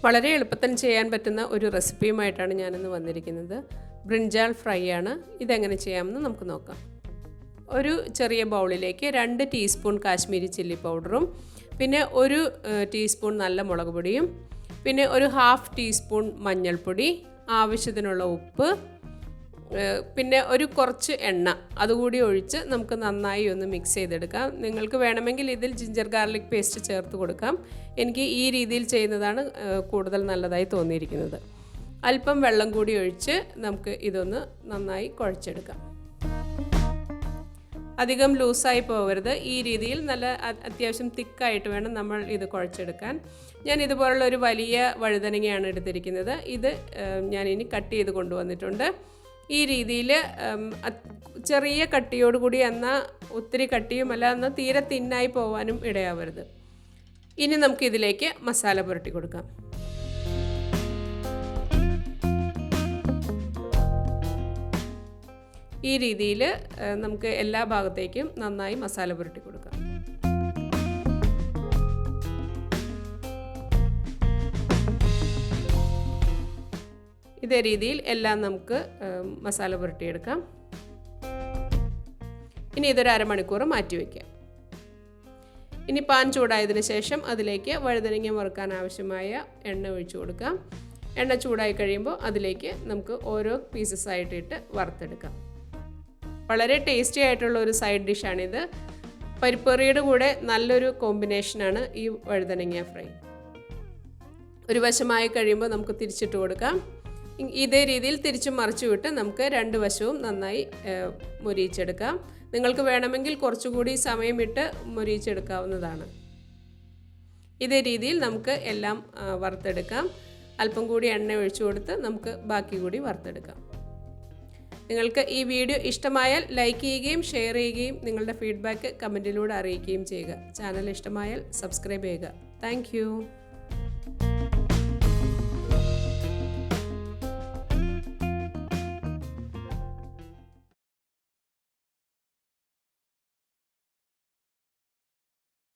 വളരെ എളുപ്പത്തിൽ ചെയ്യാൻ പറ്റുന്ന ഒരു റെസിപ്പിയുമായിട്ടാണ് ഞാനിന്ന് വന്നിരിക്കുന്നത്. ബ്രിഞ്ചാൾ ഫ്രൈ ആണ്. ഇതെങ്ങനെ ചെയ്യാമെന്ന് നമുക്ക് നോക്കാം. ഒരു ചെറിയ ബൗളിലേക്ക് 2 ടീസ്പൂൺ കാശ്മീരി ചില്ലി പൗഡറും പിന്നെ 1 ടീസ്പൂൺ നല്ല മുളക് പൊടിയും പിന്നെ ഒരു 1/2 ടീസ്പൂൺ മഞ്ഞൾപ്പൊടി, ആവശ്യത്തിനുള്ള ഉപ്പ്, പിന്നെ ഒരു കുറച്ച് എണ്ണ അതുകൂടി ഒഴിച്ച് നമുക്ക് നന്നായി ഒന്ന് മിക്സ് ചെയ്തെടുക്കാം. നിങ്ങൾക്ക് വേണമെങ്കിൽ ഇതിൽ ജിഞ്ചർ ഗാർലിക് പേസ്റ്റ് ചേർത്ത് കൊടുക്കാം. എനിക്ക് ഈ രീതിയിൽ ചെയ്യുന്നതാണ് കൂടുതൽ നല്ലതായി തോന്നിയിരിക്കുന്നത്. അല്പം വെള്ളം കൂടി ഒഴിച്ച് നമുക്ക് ഇതൊന്ന് നന്നായി കുഴച്ചെടുക്കാം. അധികം ലൂസായി പോകരുത്. ഈ രീതിയിൽ നല്ല അത്യാവശ്യം തിക്കായിട്ട് വേണം നമ്മൾ ഇത് കുഴച്ചെടുക്കാൻ. ഞാൻ ഇതുപോലുള്ള ഒരു വലിയ വഴുതനങ്ങയാണ് എടുത്തിരിക്കുന്നത്. ഇത് ഞാനിനി കട്ട് ചെയ്ത് കൊണ്ടുവന്നിട്ടുണ്ട്. ഈ രീതിയിൽ ചെറിയ കട്ടിയോടുകൂടി എന്നാൽ ഒത്തിരി കട്ടിയുമല്ല, എന്നാൽ തീരെ തിന്നായി പോകാനും ഇടയാവരുത്. ഇനി നമുക്കിതിലേക്ക് മസാല പുരട്ടി കൊടുക്കാം. ഈ രീതിയിൽ നമുക്ക് എല്ലാ ഭാഗത്തേക്കും നന്നായി മസാല പുരട്ടി കൊടുക്കാം. ഇതേ രീതിയിൽ എല്ലാം നമുക്ക് മസാല പുരട്ടിയെടുക്കാം. ഇനി ഇതൊരു അരമണിക്കൂർ മാറ്റി വയ്ക്കാം. ഇനി പാൻ ചൂടായതിനു ശേഷം അതിലേക്ക് വഴുതനങ്ങ വറുക്കാൻ ആവശ്യമായ എണ്ണ ഒഴിച്ചു കൊടുക്കാം. എണ്ണ ചൂടായി കഴിയുമ്പോൾ അതിലേക്ക് നമുക്ക് ഓരോ പീസസ് ആയിട്ടിട്ട് വറുത്തെടുക്കാം. വളരെ ടേസ്റ്റി ആയിട്ടുള്ള ഒരു സൈഡ് ഡിഷാണിത്. പരിപ്പറിയുടെ കൂടെ നല്ലൊരു കോമ്പിനേഷനാണ് ഈ വഴുതനങ്ങ ഫ്രൈ. ഒരു വശമായി കഴിയുമ്പോൾ നമുക്ക് തിരിച്ചിട്ട് കൊടുക്കാം. ഇതേ രീതിയിൽ തിരിച്ചും മറിച്ചു വിട്ട് നമുക്ക് 2 വശവും നന്നായി മൊരിയിച്ചെടുക്കാം. നിങ്ങൾക്ക് വേണമെങ്കിൽ കുറച്ചുകൂടി സമയമിട്ട് മൊരിയിച്ചെടുക്കാവുന്നതാണ്. ഇതേ രീതിയിൽ നമുക്ക് എല്ലാം വറുത്തെടുക്കാം. അല്പം കൂടി എണ്ണ ഒഴിച്ചു കൊടുത്ത് നമുക്ക് ബാക്കി കൂടി വറുത്തെടുക്കാം. നിങ്ങൾക്ക് ഈ വീഡിയോ ഇഷ്ടമായാൽ ലൈക്ക് ചെയ്യുകയും ഷെയർ ചെയ്യുകയും നിങ്ങളുടെ ഫീഡ്ബാക്ക് കമൻറ്റിലൂടെ അറിയിക്കുകയും ചെയ്യുക. ചാനൽ ഇഷ്ടമായാൽ സബ്സ്ക്രൈബ് ചെയ്യുക. താങ്ക്